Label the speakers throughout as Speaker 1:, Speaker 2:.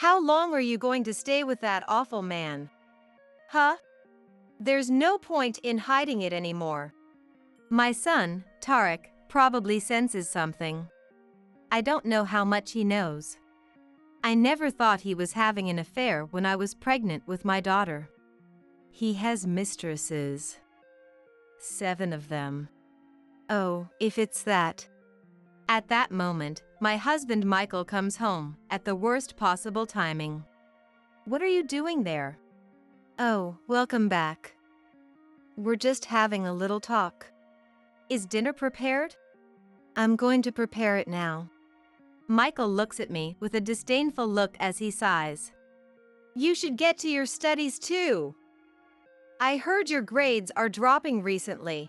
Speaker 1: How long are you going to stay with that awful man? Huh? There's no point in hiding it anymore. My son, Tarek, probably senses something. I don't know how much he knows. I never thought he was having an affair when I was pregnant with my daughter. He has mistresses. 7 of them. Oh, if it's that. At that moment, my husband Michael comes home, at the worst possible timing. What are you doing there? Oh, welcome back. We're just having a little talk. Is dinner prepared? I'm going to prepare it now. Michael looks at me with a disdainful look as he sighs. You should get to your studies too. I heard your grades are dropping recently.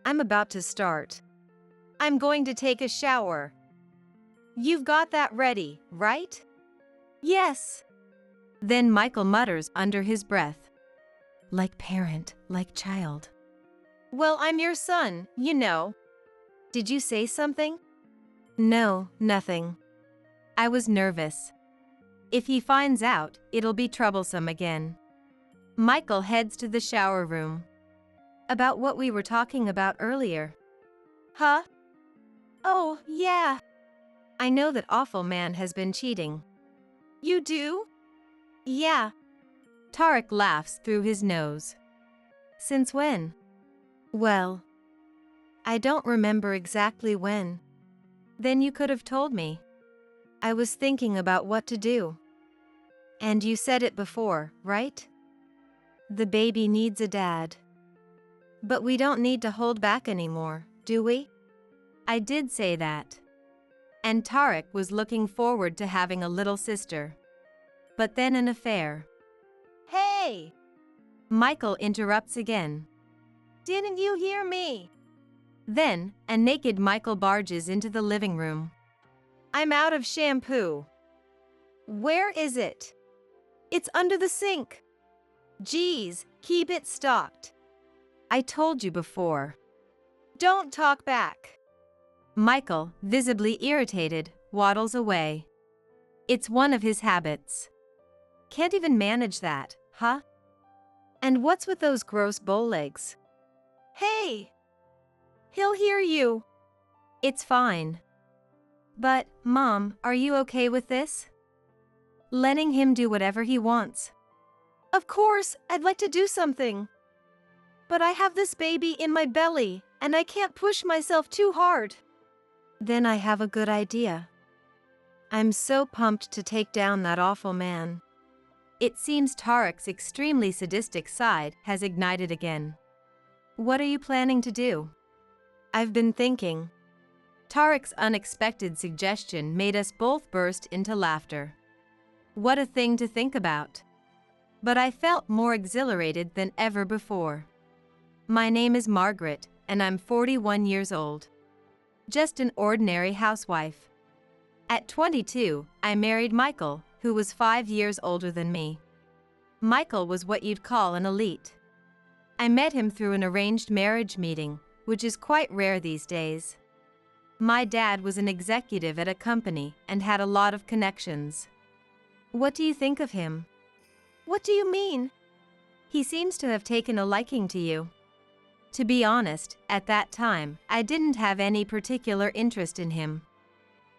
Speaker 1: I'm about to start. I'm going to take a shower. You've got that ready, right? Yes. Then Michael mutters under his breath. Like parent, like child. Well, I'm your son, you know. Did you say something? No, nothing. I was nervous. If he finds out, it'll be troublesome again. Michael heads to the shower room. About what we were talking about earlier. Huh? Oh, yeah. I know that awful man has been cheating. You do? Yeah. Tarek laughs through his nose. Since when? Well, I don't remember exactly when. Then you could have told me. I was thinking about what to do. And you said it before, right? The baby needs a dad. But we don't need to hold back anymore, do we? I did say that. And Tarek was looking forward to having a little sister. But then an affair. Hey! Michael interrupts again. Didn't you hear me? Then, a naked Michael barges into the living room. I'm out of shampoo. Where is it? It's under the sink. Geez, keep it stocked. I told you before. Don't talk back. Michael, visibly irritated, waddles away. It's one of his habits. Can't even manage that, huh? And what's with those gross bow legs? Hey! He'll hear you. It's fine. But, Mom, are you okay with this? Letting him do whatever he wants. Of course, I'd like to do something. But I have this baby in my belly, and I can't push myself too hard. Then I have a good idea. I'm so pumped to take down that awful man. It seems Tarek's extremely sadistic side has ignited again. What are you planning to do? I've been thinking. Tarek's unexpected suggestion made us both burst into laughter. What a thing to think about. But I felt more exhilarated than ever before. My name is Margaret, and I'm 41 years old. Just an ordinary housewife. At 22, I married Michael, who was 5 years older than me. Michael was what you'd call an elite. I met him through an arranged marriage meeting, which is quite rare these days. My dad was an executive at a company and had a lot of connections. What do you think of him? What do you mean? He seems to have taken a liking to you. To be honest, at that time, I didn't have any particular interest in him.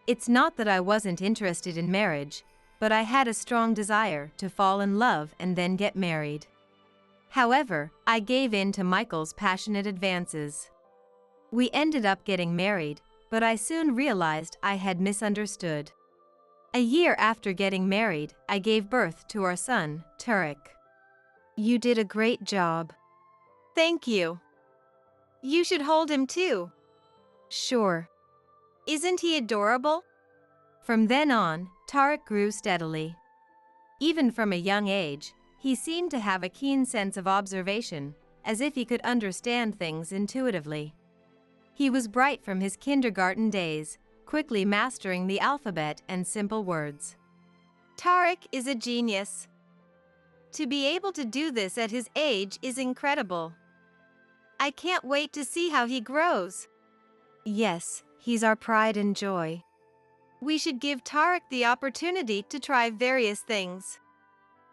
Speaker 1: It's not that I wasn't interested in marriage, but I had a strong desire to fall in love and then get married. However, I gave in to Michael's passionate advances. We ended up getting married, but I soon realized I had misunderstood. A year after getting married, I gave birth to our son, Tarek. You did a great job. Thank you. You should hold him too. Sure. Isn't he adorable? From then on, Tarek grew steadily. Even from a young age, he seemed to have a keen sense of observation, as if he could understand things intuitively. He was bright from his kindergarten days, quickly mastering the alphabet and simple words. Tarek is a genius. To be able to do this at his age is incredible. I can't wait to see how he grows. Yes, he's our pride and joy. We should give Tarek the opportunity to try various things.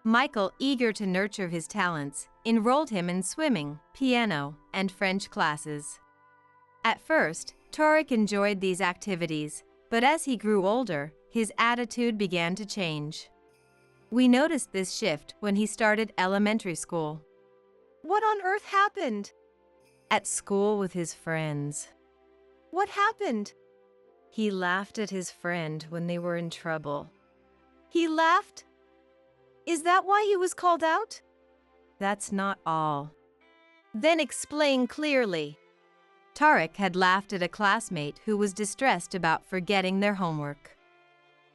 Speaker 1: Michael, eager to nurture his talents, enrolled him in swimming, piano, and French classes. At first, Tarek enjoyed these activities, but as he grew older, his attitude began to change. We noticed this shift when he started elementary school. What on earth happened? At school with his friends. What happened? He laughed at his friend when they were in trouble. He laughed? Is that why he was called out? That's not all. Then explain clearly. Tarek had laughed at a classmate who was distressed about forgetting their homework.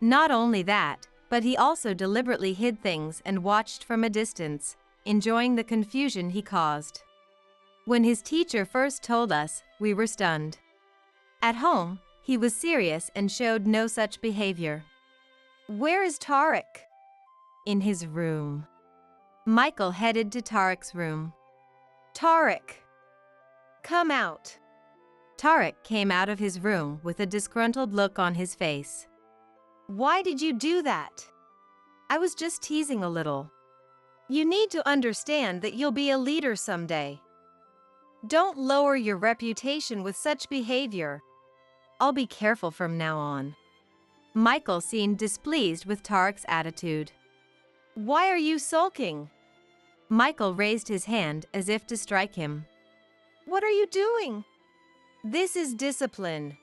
Speaker 1: Not only that, but he also deliberately hid things and watched from a distance, enjoying the confusion he caused. When his teacher first told us, we were stunned. At home, he was serious and showed no such behavior. Where is Tarek? In his room. Michael headed to Tarek's room. Tarek! Come out. Tarek came out of his room with a disgruntled look on his face. Why did you do that? I was just teasing a little. You need to understand that you'll be a leader someday. Don't lower your reputation with such behavior. I'll be careful from now on. Michael seemed displeased with Tarek's attitude. Why are you sulking? Michael raised his hand as if to strike him. What are you doing? This is discipline.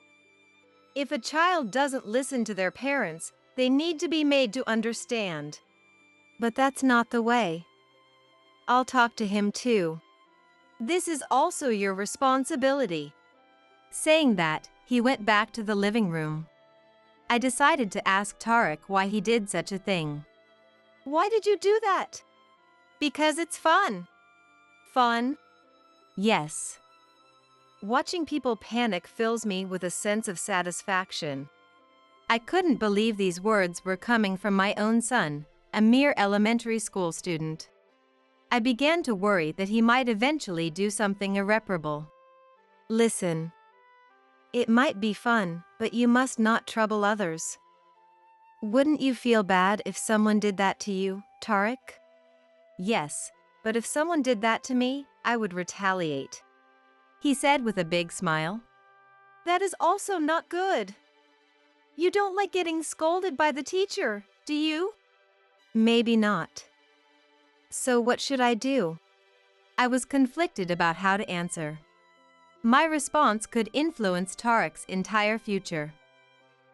Speaker 1: If a child doesn't listen to their parents, they need to be made to understand. But that's not the way. I'll talk to him too. This is also your responsibility. Saying that, he went back to the living room. I decided to ask Tarek why he did such a thing. Why did you do that? Because it's fun. Fun? Yes. Watching people panic fills me with a sense of satisfaction. I couldn't believe these words were coming from my own son, a mere elementary school student. I began to worry that he might eventually do something irreparable. Listen. It might be fun, but you must not trouble others. Wouldn't you feel bad if someone did that to you, Tarek? Yes, but if someone did that to me, I would retaliate. He said with a big smile. That is also not good. You don't like getting scolded by the teacher, do you? Maybe not. So what should I do? I was conflicted about how to answer. My response could influence Tarek's entire future.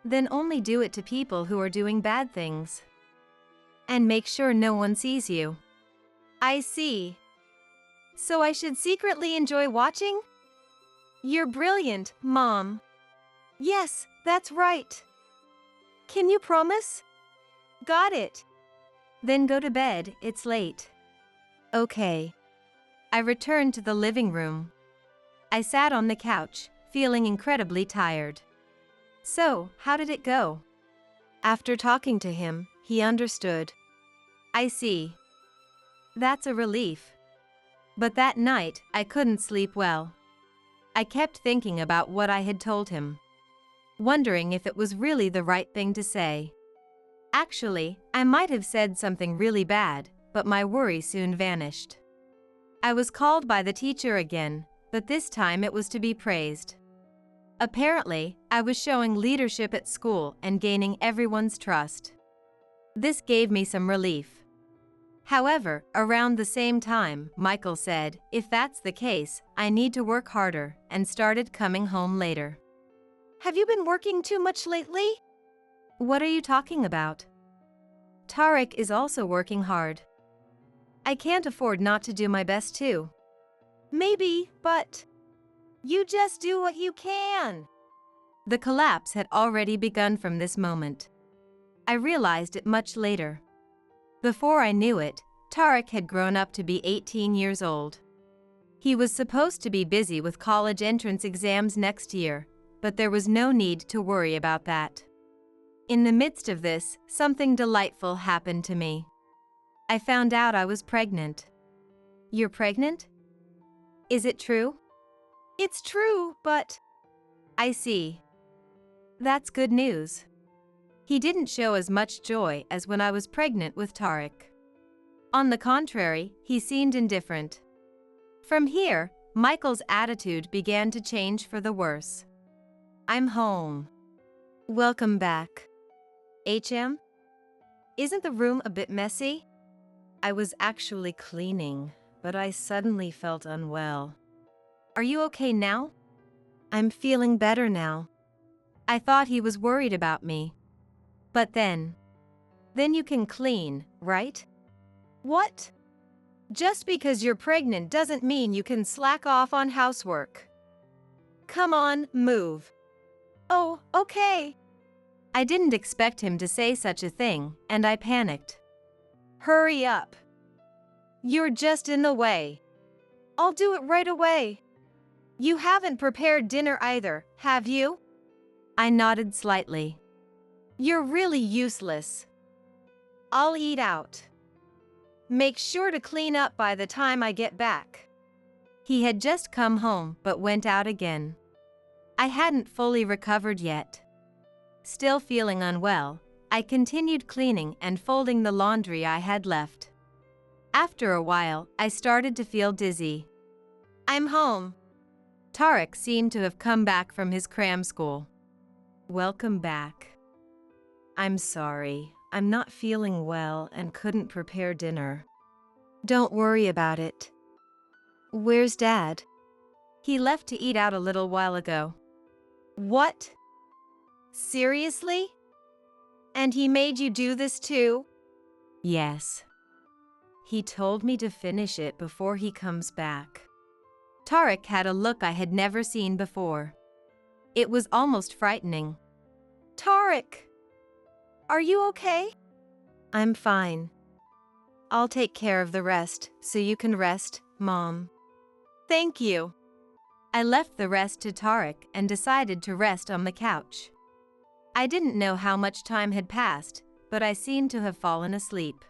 Speaker 1: Then only do it to people who are doing bad things. And make sure no one sees you. I see. So I should secretly enjoy watching? You're brilliant, Mom. Yes, that's right. Can you promise? Got it. Then go to bed, it's late. Okay. I returned to the living room. I sat on the couch, feeling incredibly tired. So, how did it go? After talking to him, he understood. I see. That's a relief. But that night, I couldn't sleep well. I kept thinking about what I had told him, wondering if it was really the right thing to say. Actually, I might have said something really bad, but my worry soon vanished. I was called by the teacher again, but this time it was to be praised. Apparently, I was showing leadership at school and gaining everyone's trust. This gave me some relief. However, around the same time, Michael said, if that's the case, I need to work harder, and started coming home later. Have you been working too much lately? What are you talking about? Tarek is also working hard. I can't afford not to do my best too. Maybe, but you just do what you can. The collapse had already begun from this moment. I realized it much later. Before I knew it, Tarek had grown up to be 18 years old. He was supposed to be busy with college entrance exams next year, but there was no need to worry about that. In the midst of this, something delightful happened to me. I found out I was pregnant. You're pregnant? Is it true? It's true, but... I see. That's good news. He didn't show as much joy as when I was pregnant with Tarek. On the contrary, he seemed indifferent. From here, Michael's attitude began to change for the worse. I'm home. Welcome back. HM? Isn't the room a bit messy? I was actually cleaning, but I suddenly felt unwell. Are you okay now? I'm feeling better now. I thought he was worried about me. But then you can clean, right? What? Just because you're pregnant doesn't mean you can slack off on housework. Come on, move. Oh, okay. I didn't expect him to say such a thing, and I panicked. Hurry up. You're just in the way. I'll do it right away. You haven't prepared dinner either, have you? I nodded slightly. You're really useless. I'll eat out. Make sure to clean up by the time I get back. He had just come home but went out again. I hadn't fully recovered yet. Still feeling unwell, I continued cleaning and folding the laundry I had left. After a while, I started to feel dizzy. I'm home. Tarek seemed to have come back from his cram school. Welcome back. I'm sorry, I'm not feeling well and couldn't prepare dinner. Don't worry about it. Where's Dad? He left to eat out a little while ago. What? Seriously? And he made you do this too? Yes. He told me to finish it before he comes back. Tarek had a look I had never seen before. It was almost frightening. Tarek! Are you okay? I'm fine. I'll take care of the rest, so you can rest, Mom. Thank you. I left the rest to Tarek and decided to rest on the couch. I didn't know how much time had passed, but I seemed to have fallen asleep.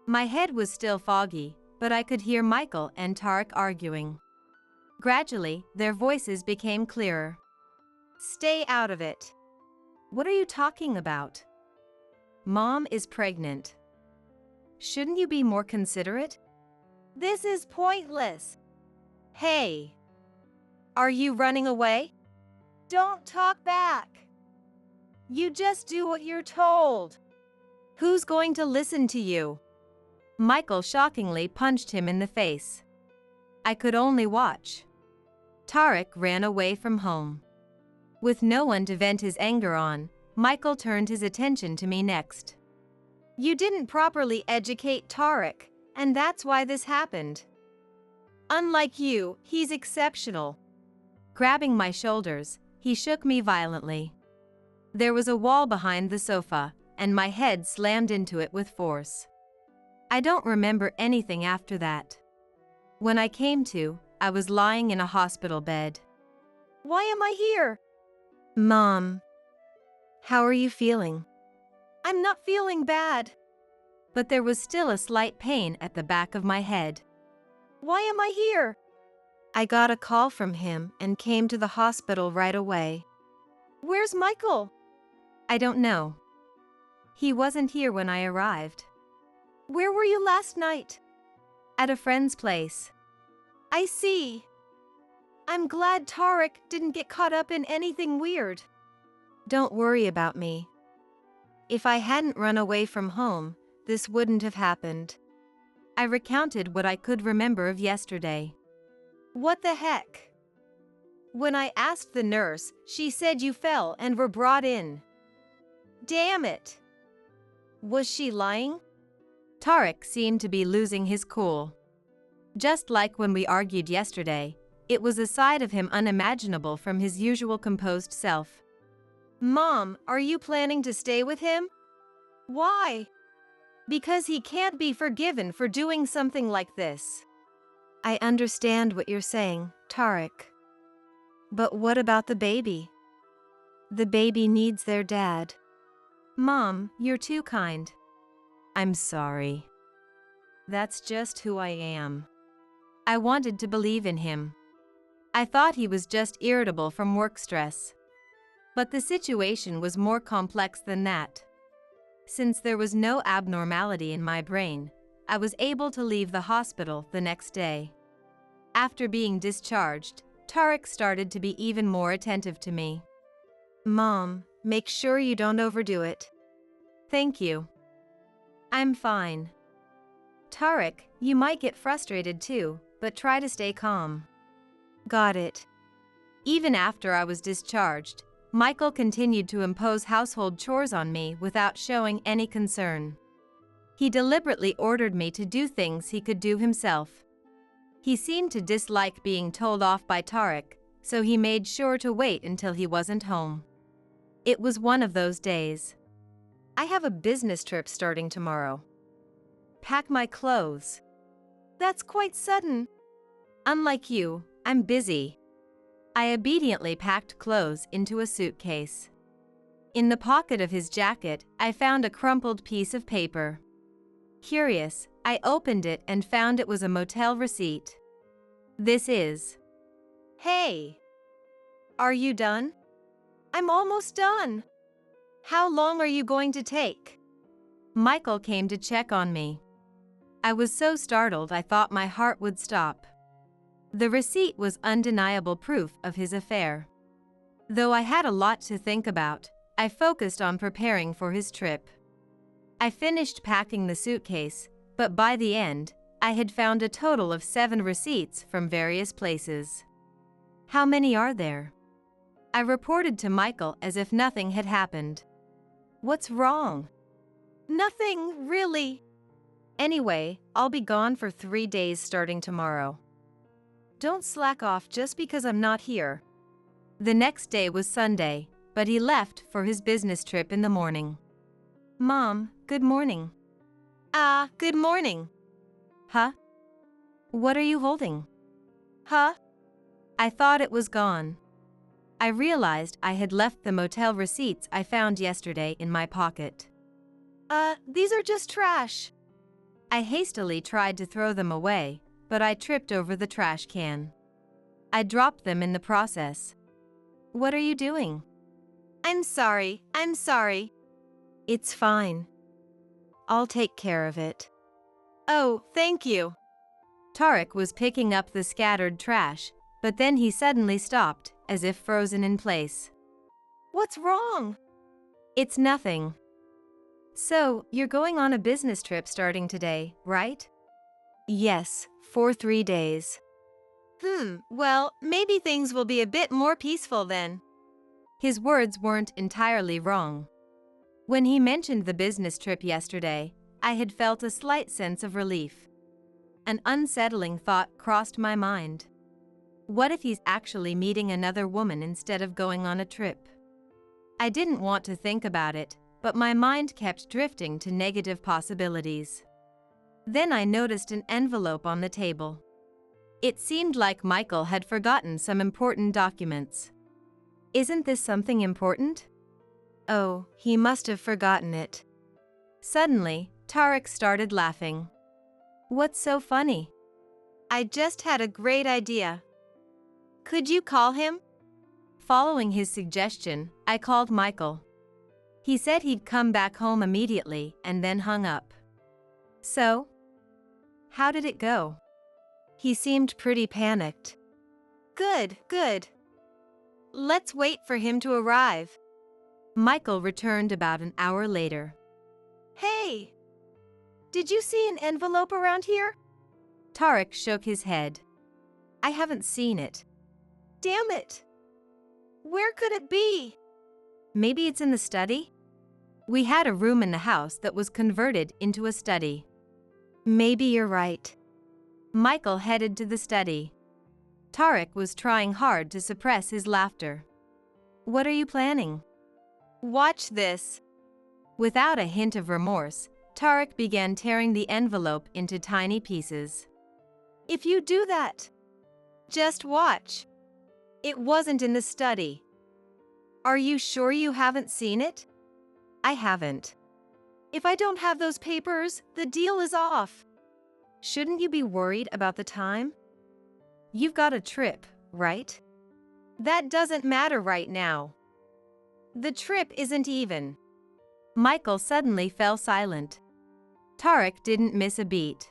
Speaker 1: My head was still foggy, but I could hear Michael and Tarek arguing. Gradually, their voices became clearer. Stay out of it. What are you talking about? Mom is pregnant. Shouldn't you be more considerate? This is pointless. Hey. Are you running away? Don't talk back. You just do what you're told. Who's going to listen to you? Michael shockingly punched him in the face. I could only watch. Tarek ran away from home. With no one to vent his anger on, Michael turned his attention to me next. You didn't properly educate Tarek, and that's why this happened. Unlike you, he's exceptional. Grabbing my shoulders, he shook me violently. There was a wall behind the sofa, and my head slammed into it with force. I don't remember anything after that. When I came to, I was lying in a hospital bed. Why am I here? Mom. How are you feeling? I'm not feeling bad. But there was still a slight pain at the back of my head. Why am I here? I got a call from him and came to the hospital right away. Where's Michael? I don't know. He wasn't here when I arrived. Where were you last night? At a friend's place. I see. I'm glad Tarek didn't get caught up in anything weird. Don't worry about me. If I hadn't run away from home, this wouldn't have happened. I recounted what I could remember of yesterday. What the heck? When I asked the nurse, she said you fell and were brought in. Damn it! Was she lying? Tarek seemed to be losing his cool. Just like when we argued yesterday, it was a side of him unimaginable from his usual composed self. Mom, are you planning to stay with him? Why? Because he can't be forgiven for doing something like this. I understand what you're saying, Tarek. But what about the baby? The baby needs their dad. Mom, you're too kind. I'm sorry. That's just who I am. I wanted to believe in him. I thought he was just irritable from work stress. But the situation was more complex than that. Since there was no abnormality in my brain, I was able to leave the hospital the next day. After being discharged, Tarek started to be even more attentive to me. "Mom, make sure you don't overdo it." "Thank you. I'm fine." "Tarek, you might get frustrated too, but try to stay calm." "Got it." Even after I was discharged, Michael continued to impose household chores on me without showing any concern. He deliberately ordered me to do things he could do himself. He seemed to dislike being told off by Tarek, so he made sure to wait until he wasn't home. It was one of those days. "I have a business trip starting tomorrow. Pack my clothes." "That's quite sudden." "Unlike you, I'm busy." I obediently packed clothes into a suitcase. In the pocket of his jacket, I found a crumpled piece of paper. Curious, I opened it and found it was a motel receipt. "This is." "Hey! Are you done?" "I'm almost done." "How long are you going to take?" Michael came to check on me. I was so startled I thought my heart would stop. The receipt was undeniable proof of his affair. Though I had a lot to think about, I focused on preparing for his trip. I finished packing the suitcase, but by the end, I had found a total of 7 receipts from various places. "How many are there?" I reported to Michael as if nothing had happened. "What's wrong?" "Nothing, really." "Anyway, I'll be gone for 3 days starting tomorrow. Don't slack off just because I'm not here." The next day was Sunday, but he left for his business trip in the morning. "Mom, good morning." Good morning." "Huh? What are you holding?" "Huh?" I thought it was gone. I realized I had left the motel receipts I found yesterday in my pocket.
Speaker 2: These are just trash."
Speaker 1: I hastily tried to throw them away, but I tripped over the trash can. I dropped them in the process. "What are you doing?"
Speaker 2: I'm sorry.
Speaker 1: "It's fine. I'll take care of it."
Speaker 2: Oh, thank you."
Speaker 1: Tarek was picking up the scattered trash, but then he suddenly stopped, as if frozen in place.
Speaker 2: "What's wrong?"
Speaker 1: "It's nothing." "So, you're going on a business trip starting today, right?" "Yes, for 3 days."
Speaker 2: Well, maybe things will be a bit more peaceful then."
Speaker 1: His words weren't entirely wrong. When he mentioned the business trip yesterday, I had felt a slight sense of relief. An unsettling thought crossed my mind. What if he's actually meeting another woman instead of going on a trip? I didn't want to think about it, but my mind kept drifting to negative possibilities. Then I noticed an envelope on the table. It seemed like Michael had forgotten some important documents. "Isn't this something important?" "Oh, he must have forgotten it." Suddenly, Tarek started laughing. "What's so funny?"
Speaker 2: "I just had a great idea. Could you call him?"
Speaker 1: Following his suggestion, I called Michael. He said he'd come back home immediately and then hung up. "So? How did it go?" He seemed pretty panicked.
Speaker 2: Good. Let's wait for him to arrive."
Speaker 1: Michael returned about an hour later.
Speaker 2: "Hey! Did you see an envelope around here?"
Speaker 1: Tarek shook his head. "I haven't seen it."
Speaker 2: "Damn it! Where could it be?"
Speaker 1: "Maybe it's in the study?" We had a room in the house that was converted into a study. "Maybe you're right." Michael headed to the study. Tarek was trying hard to suppress his laughter. "What are you planning?"
Speaker 2: "Watch this."
Speaker 1: Without a hint of remorse, Tarek began tearing the envelope into tiny pieces.
Speaker 2: "If you do that, just watch. It wasn't in the study."
Speaker 1: "Are you sure you haven't seen it?" "I haven't."
Speaker 2: "If I don't have those papers, the deal is off."
Speaker 1: "Shouldn't you be worried about the time? You've got a trip, right?"
Speaker 2: "That doesn't matter right now." The trip isn't even.
Speaker 1: Michael suddenly fell silent. Tarek didn't miss a beat.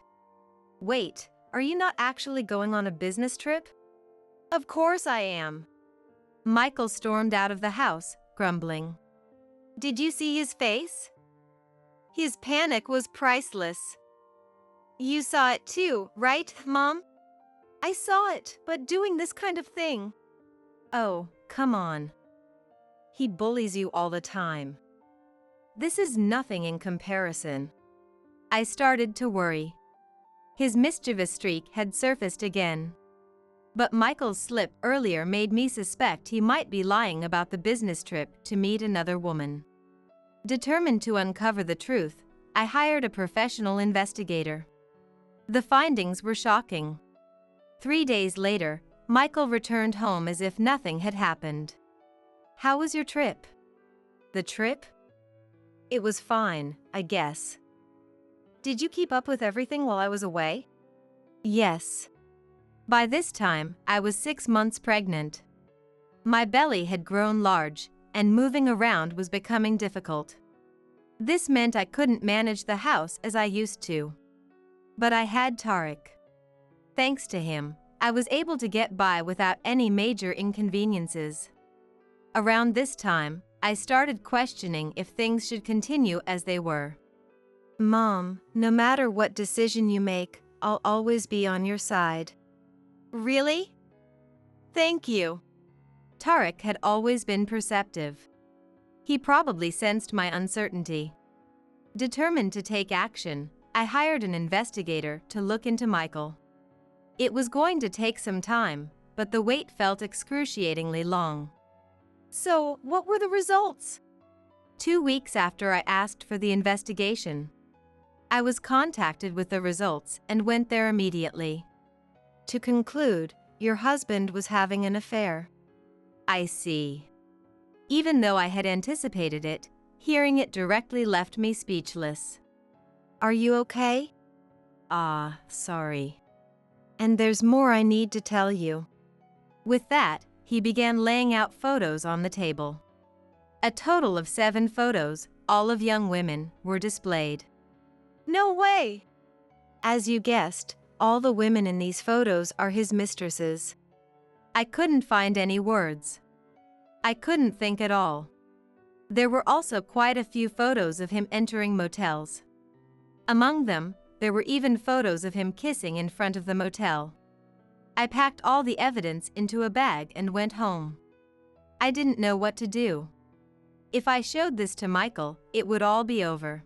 Speaker 2: Wait, are you not actually going on a business trip? Of course I am.
Speaker 1: Michael stormed out of the house, grumbling.
Speaker 2: Did you see his face? His panic was priceless. You saw it too, right, Mom? I saw it, but doing this kind of thing.
Speaker 1: Oh, come on. He bullies you all the time. This is nothing in comparison. I started to worry. His mischievous streak had surfaced again. But Michael's slip earlier made me suspect he might be lying about the business trip to meet another woman. Determined to uncover the truth, I hired a professional investigator. The findings were shocking. 3 days later, Michael returned home as if nothing had happened. How was your trip?
Speaker 2: The trip?
Speaker 1: It was fine, I guess.
Speaker 2: Did you keep up with everything while I was away?
Speaker 1: Yes. By this time, I was 6 months pregnant. My belly had grown large, and moving around was becoming difficult. This meant I couldn't manage the house as I used to. But I had Tarek. Thanks to him, I was able to get by without any major inconveniences. Around this time, I started questioning if things should continue as they were.
Speaker 2: Mom, no matter what decision you make, I'll always be on your side. Really? Thank you.
Speaker 1: Tarek had always been perceptive. He probably sensed my uncertainty. Determined to take action, I hired an investigator to look into Michael. It was going to take some time, but the wait felt excruciatingly long.
Speaker 2: So, what were the results?
Speaker 1: 2 weeks after I asked for the investigation, I was contacted with the results and went there immediately.
Speaker 2: To conclude, your husband was having an affair.
Speaker 1: I see. Even though I had anticipated it, hearing it directly left me speechless.
Speaker 2: Are you okay?
Speaker 1: Sorry.
Speaker 2: And there's more I need to tell you.
Speaker 1: With that, he began laying out photos on the table. A total of 7 photos, all of young women, were displayed.
Speaker 2: No way! As you guessed, all the women in these photos are his mistresses.
Speaker 1: I couldn't find any words. I couldn't think at all. There were also quite a few photos of him entering motels. Among them, there were even photos of him kissing in front of the motel. I packed all the evidence into a bag and went home. I didn't know what to do. If I showed this to Michael, it would all be over.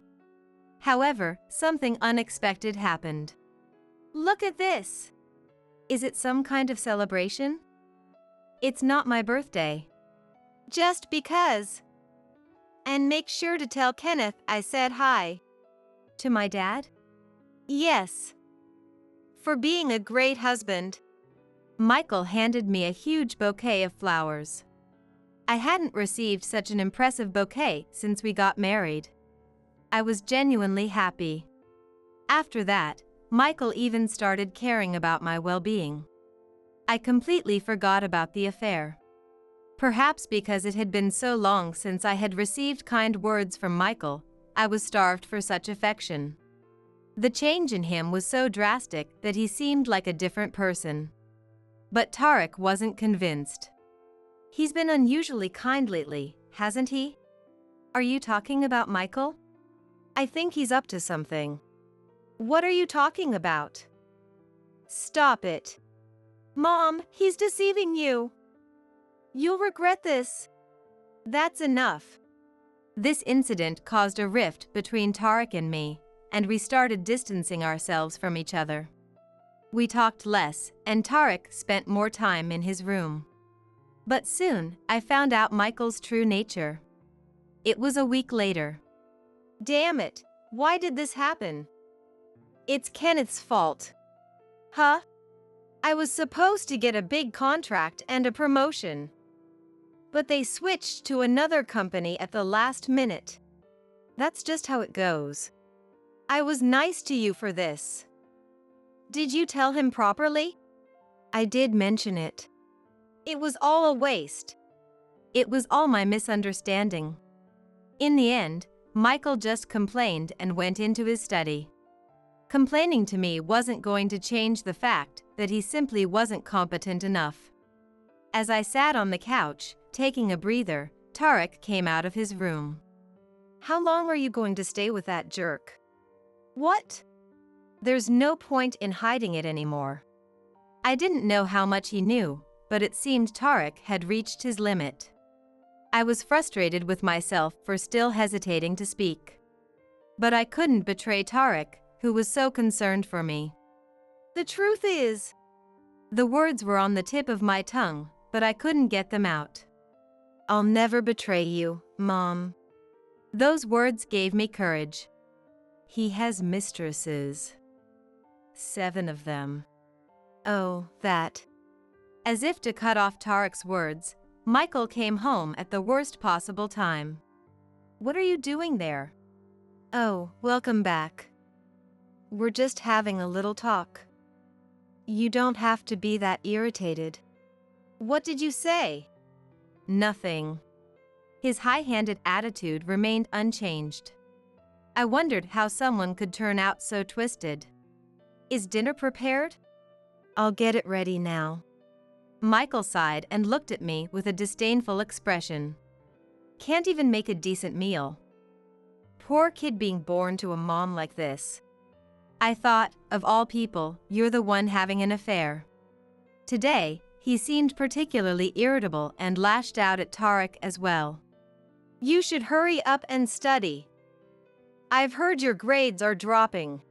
Speaker 1: However, something unexpected happened.
Speaker 2: Look at this!
Speaker 1: Is it some kind of celebration? It's not my birthday.
Speaker 2: Just because. And make sure to tell Kenneth I said hi.
Speaker 1: To my dad?
Speaker 2: Yes. For being a great husband.
Speaker 1: Michael handed me a huge bouquet of flowers. I hadn't received such an impressive bouquet since we got married. I was genuinely happy. After that, Michael even started caring about my well-being. I completely forgot about the affair. Perhaps because it had been so long since I had received kind words from Michael, I was starved for such affection. The change in him was so drastic that he seemed like a different person. But Tarek wasn't convinced. He's been unusually kind lately, hasn't he? Are you talking about Michael?
Speaker 2: I think he's up to something. What are you talking about? Stop it. Mom, he's deceiving you. You'll regret this. That's enough.
Speaker 1: This incident caused a rift between Tarek and me, and we started distancing ourselves from each other. We talked less, and Tarek spent more time in his room. But soon, I found out Michael's true nature. It was a week later.
Speaker 2: Damn it, why did this happen? It's Kenneth's fault. Huh? I was supposed to get a big contract and a promotion. But they switched to another company at the last minute. That's just how it goes. I was nice to you for this. Did you tell him properly?
Speaker 1: I did mention it.
Speaker 2: It was all a waste.
Speaker 1: It was all my misunderstanding. In the end, Michael just complained and went into his study. Complaining to me wasn't going to change the fact that he simply wasn't competent enough. As I sat on the couch, taking a breather, Tarek came out of his room.
Speaker 2: How long are you going to stay with that jerk? What?
Speaker 1: There's no point in hiding it anymore. I didn't know how much he knew, but it seemed Tarek had reached his limit. I was frustrated with myself for still hesitating to speak. But I couldn't betray Tarek, who was so concerned for me.
Speaker 2: The truth is...
Speaker 1: The words were on the tip of my tongue, but I couldn't get them out.
Speaker 2: I'll never betray you, Mom.
Speaker 1: Those words gave me courage. He has mistresses. 7 of them.
Speaker 2: Oh, that.
Speaker 1: As if to cut off Tarek's words, Michael came home at the worst possible time. What are you doing there?
Speaker 2: Oh, welcome back. We're just having a little talk. You don't have to be that irritated. What did you say?
Speaker 1: Nothing. His high-handed attitude remained unchanged. I wondered how someone could turn out so twisted. Is dinner prepared?
Speaker 2: I'll get it ready now.
Speaker 1: Michael sighed and looked at me with a disdainful expression. Can't even make a decent meal. Poor kid being born to a mom like this. I thought, of all people, you're the one having an affair. Today, he seemed particularly irritable and lashed out at Tarek as well.
Speaker 2: You should hurry up and study. I've heard your grades are dropping.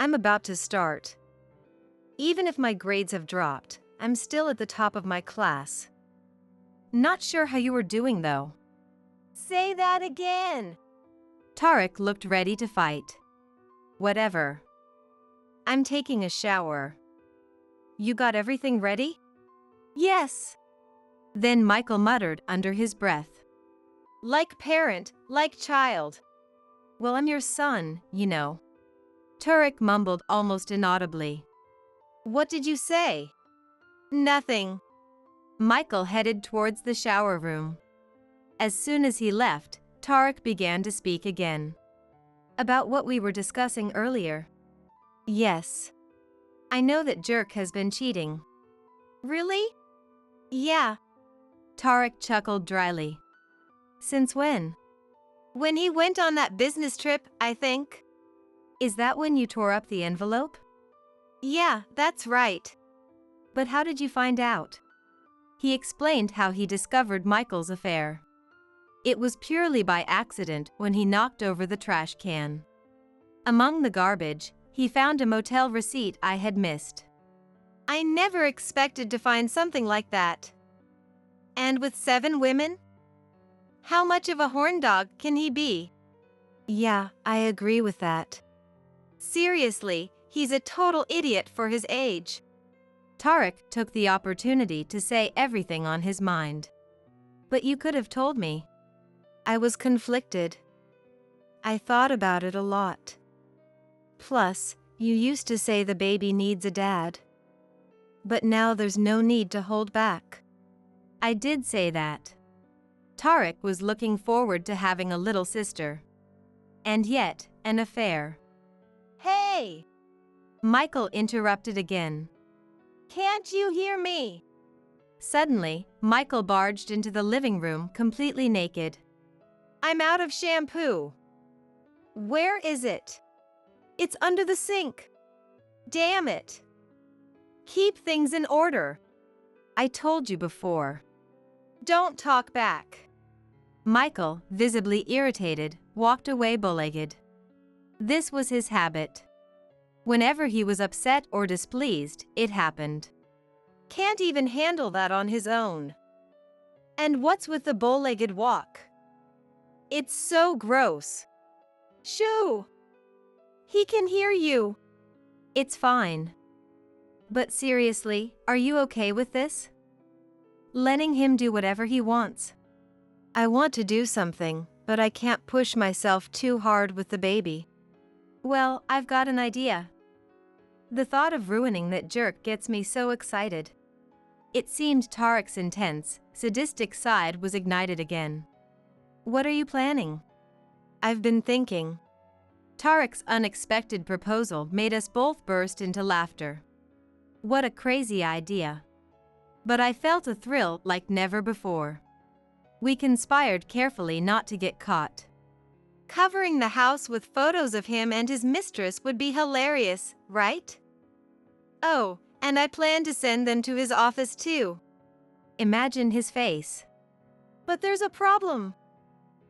Speaker 2: I'm about to start. Even if my grades have dropped, I'm still at the top of my class.
Speaker 1: Not sure how you were doing though.
Speaker 2: Say that again.
Speaker 1: Tarek looked ready to fight. Whatever.
Speaker 2: I'm taking a shower.
Speaker 1: You got everything ready?
Speaker 2: Yes.
Speaker 1: Then Michael muttered under his breath.
Speaker 2: Like parent, like child.
Speaker 1: Well, I'm your son, you know. Tarek mumbled almost inaudibly.
Speaker 2: What did you say? Nothing.
Speaker 1: Michael headed towards the shower room. As soon as he left, Tarek began to speak again. About what we were discussing earlier.
Speaker 2: Yes.
Speaker 1: I know that jerk has been cheating.
Speaker 2: Really? Yeah.
Speaker 1: Tarek chuckled dryly. Since when?
Speaker 2: When he went on that business trip, I think.
Speaker 1: Is that when you tore up the envelope?
Speaker 2: Yeah, that's right.
Speaker 1: But how did you find out? He explained how he discovered Michael's affair. It was purely by accident when he knocked over the trash can. Among the garbage, he found a motel receipt I had missed.
Speaker 2: I never expected to find something like that. And with 7 women? How much of a horn dog can he be?
Speaker 1: Yeah, I agree with that.
Speaker 2: Seriously, he's a total idiot for his age.
Speaker 1: Tarek took the opportunity to say everything on his mind. But you could have told me.
Speaker 2: I was conflicted. I thought about it a lot. Plus, you used to say the baby needs a dad. But now there's no need to hold back.
Speaker 1: I did say that. Tarek was looking forward to having a little sister. And yet, an affair.
Speaker 2: Hey!
Speaker 1: Michael interrupted again.
Speaker 2: Can't you hear me?
Speaker 1: Suddenly, Michael barged into the living room completely naked.
Speaker 2: I'm out of shampoo. Where is it? It's under the sink. Damn it. Keep things in order.
Speaker 1: I told you before.
Speaker 2: Don't talk back.
Speaker 1: Michael, visibly irritated, walked away bow-legged. This was his habit. Whenever he was upset or displeased, it happened.
Speaker 2: Can't even handle that on his own. And what's with the bow-legged walk? It's so gross. Shoo! He can hear you.
Speaker 1: It's fine. But seriously, are you okay with this? Letting him do whatever he wants.
Speaker 2: I want to do something, but I can't push myself too hard with the baby.
Speaker 1: Well, I've got an idea. The thought of ruining that jerk gets me so excited. It seemed Tarek's intense, sadistic side was ignited again. What are you planning?
Speaker 2: I've been thinking.
Speaker 1: Tarek's unexpected proposal made us both burst into laughter. What a crazy idea. But I felt a thrill like never before. We conspired carefully not to get caught.
Speaker 2: Covering the house with photos of him and his mistress would be hilarious, right? Oh, and I plan to send them to his office too.
Speaker 1: Imagine his face.
Speaker 2: But there's a problem.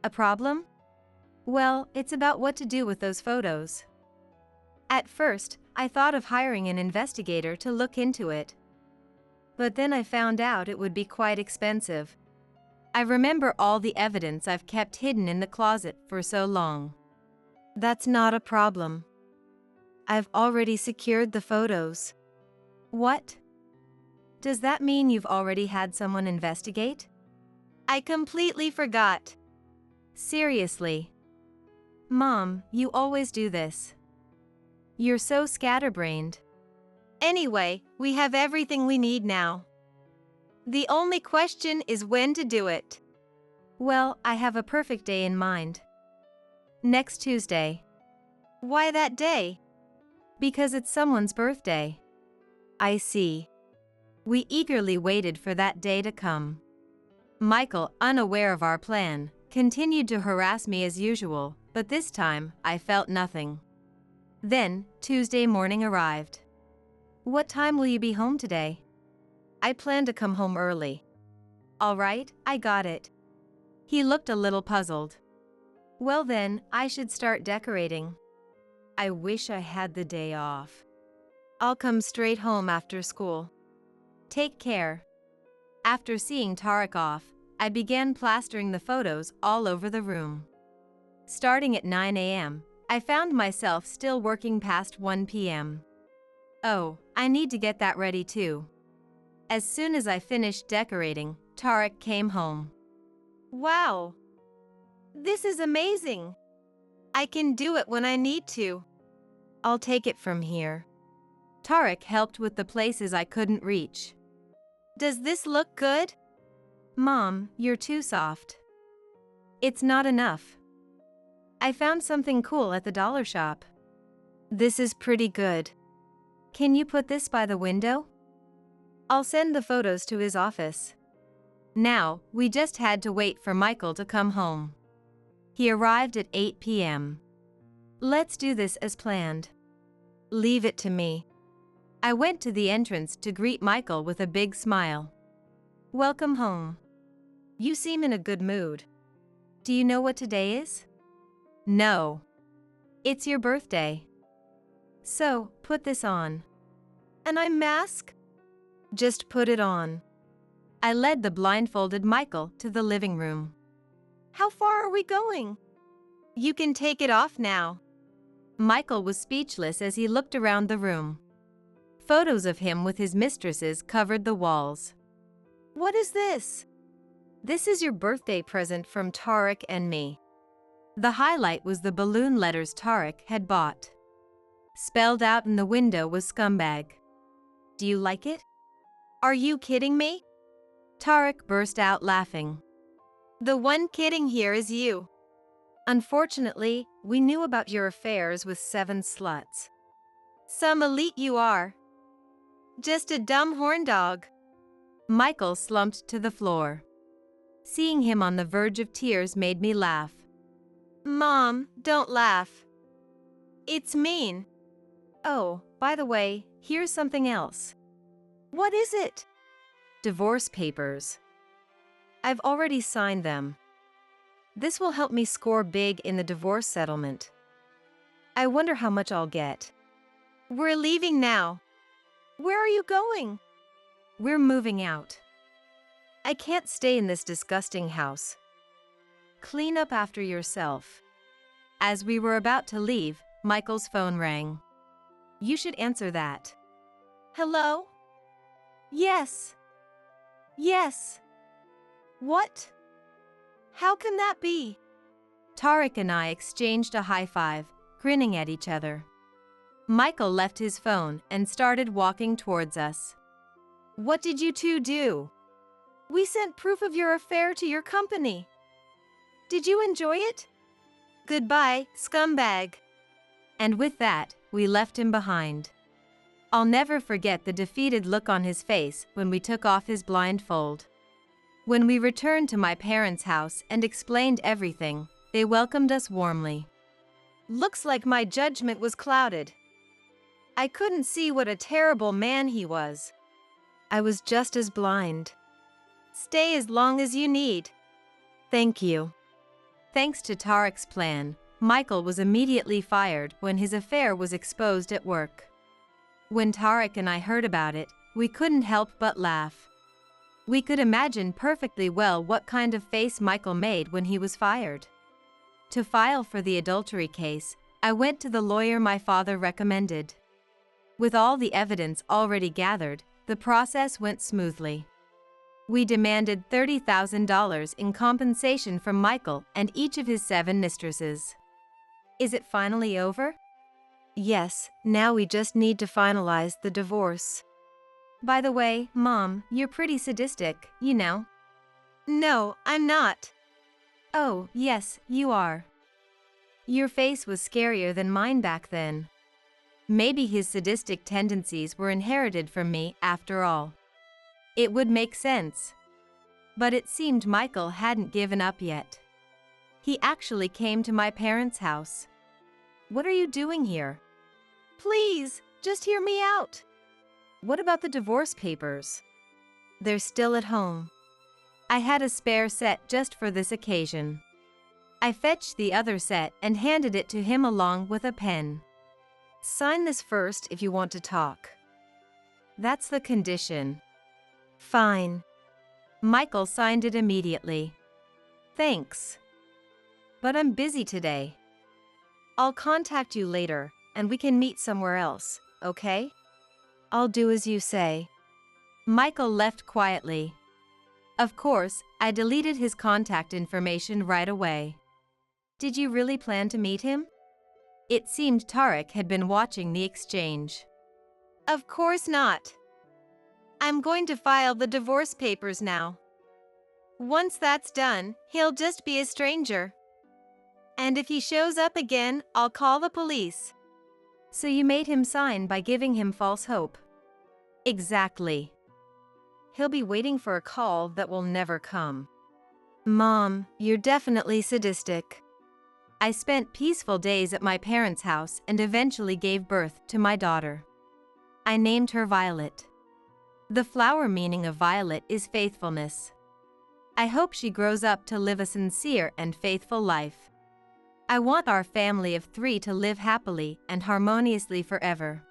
Speaker 1: A problem? Well, it's about what to do with those photos. At first, I thought of hiring an investigator to look into it. But then I found out it would be quite expensive. I remember all the evidence I've kept hidden in the closet for so long.
Speaker 2: That's not a problem. I've already secured the photos.
Speaker 1: What? Does that mean you've already had someone investigate?
Speaker 2: I completely forgot.
Speaker 1: Seriously. Mom, you always do this. You're so scatterbrained.
Speaker 2: Anyway, we have everything we need now. The only question is when to do it.
Speaker 1: Well, I have a perfect day in mind. Next Tuesday.
Speaker 2: Why that day?
Speaker 1: Because it's someone's birthday.
Speaker 2: I see.
Speaker 1: We eagerly waited for that day to come. Michael, unaware of our plan, continued to harass me as usual, but this time, I felt nothing. Then, Tuesday morning arrived. What time will you be home today?
Speaker 2: I plan to come home early.
Speaker 1: All right, I got it. He looked a little puzzled. Well then, I should start decorating. I wish I had the day off.
Speaker 2: I'll come straight home after school.
Speaker 1: Take care. After seeing Tarek off, I began plastering the photos all over the room. Starting at 9 a.m., I found myself still working past 1 p.m. Oh, I need to get that ready too. As soon as I finished decorating, Tarek came home.
Speaker 2: Wow! This is amazing! I can do it when I need to. I'll take it from here.
Speaker 1: Tarek helped with the places I couldn't reach.
Speaker 2: Does this look good?
Speaker 1: Mom, you're too soft. It's not enough. I found something cool at the dollar shop.
Speaker 2: This is pretty good.
Speaker 1: Can you put this by the window?
Speaker 2: I'll send the photos to his office.
Speaker 1: Now, we just had to wait for Michael to come home. He arrived at 8 p.m. Let's do this as planned.
Speaker 2: Leave it to me.
Speaker 1: I went to the entrance to greet Michael with a big smile. Welcome home.
Speaker 2: You seem in a good mood.
Speaker 1: Do you know what today is? No. It's your birthday. So, put this on.
Speaker 2: An eye mask? Just put it on.
Speaker 1: I led the blindfolded Michael to the living room.
Speaker 2: How far are we going? You can take it off now.
Speaker 1: Michael was speechless as he looked around the room. Photos of him with his mistresses covered the walls.
Speaker 2: What is this?
Speaker 1: This is your birthday present from Tarek and me. The highlight was the balloon letters Tarek had bought. Spelled out in the window was scumbag. Do you like it?
Speaker 2: Are you kidding me?
Speaker 1: Tarek burst out laughing.
Speaker 2: The one kidding here is you. Unfortunately, we knew about your affairs with 7 sluts. Some elite you are. Just a dumb horn dog.
Speaker 1: Michael slumped to the floor. Seeing him on the verge of tears made me laugh.
Speaker 2: Mom, don't laugh. It's mean.
Speaker 1: Oh, by the way, here's something else.
Speaker 2: What is it?
Speaker 1: Divorce papers. I've already signed them. This will help me score big in the divorce settlement. I wonder how much I'll get.
Speaker 2: We're leaving now. Where are you going?
Speaker 1: We're moving out. I can't stay in this disgusting house. Clean up after yourself. As we were about to leave, Michael's phone rang. You should answer that.
Speaker 2: Hello? Yes. Yes. What? How can that be?
Speaker 1: Tarek and I exchanged a high five, grinning at each other. Michael left his phone and started walking towards us.
Speaker 2: What did you two do? We sent proof of your affair to your company. Did you enjoy it? Goodbye, scumbag.
Speaker 1: And with that, we left him behind. I'll never forget the defeated look on his face when we took off his blindfold. When we returned to my parents' house and explained everything, they welcomed us warmly.
Speaker 2: Looks like my judgment was clouded. I couldn't see what a terrible man he was. I was just as blind. Stay as long as you need.
Speaker 1: Thank you. Thanks to Tarek's plan, Michael was immediately fired when his affair was exposed at work. When Tarek and I heard about it, we couldn't help but laugh. We could imagine perfectly well what kind of face Michael made when he was fired. To file for the adultery case, I went to the lawyer my father recommended. With all the evidence already gathered, the process went smoothly. We demanded $30,000 in compensation from Michael and each of his 7 mistresses.
Speaker 2: Is it finally over? Yes, now we just need to finalize the divorce.
Speaker 1: By the way, Mom, you're pretty sadistic, you know.
Speaker 2: No, I'm not.
Speaker 1: Oh, yes, you are. Your face was scarier than mine back then. Maybe his sadistic tendencies were inherited from me, after all. It would make sense. But it seemed Michael hadn't given up yet. He actually came to my parents' house. What are you doing here?
Speaker 2: Please, just hear me out.
Speaker 1: What about the divorce papers?
Speaker 2: They're still at home.
Speaker 1: I had a spare set just for this occasion. I fetched the other set and handed it to him along with a pen.
Speaker 2: Sign this first if you want to talk.
Speaker 1: That's the condition.
Speaker 2: Fine.
Speaker 1: Michael signed it immediately. Thanks. But I'm busy today.
Speaker 2: I'll contact you later, and we can meet somewhere else, okay? I'll do as you say.
Speaker 1: Michael left quietly. Of course, I deleted his contact information right away. Did you really plan to meet him? It seemed Tarek had been watching the exchange.
Speaker 2: Of course not. I'm going to file the divorce papers now. Once that's done, he'll just be a stranger. And if he shows up again, I'll call the police.
Speaker 1: So you made him sign by giving him false hope?
Speaker 2: Exactly. He'll be waiting for a call that will never come. Mom, you're definitely sadistic.
Speaker 1: I spent peaceful days at my parents' house and eventually gave birth to my daughter. I named her Violet. The flower meaning of violet is faithfulness. I hope she grows up to live a sincere and faithful life. I want our family of 3 to live happily and harmoniously forever.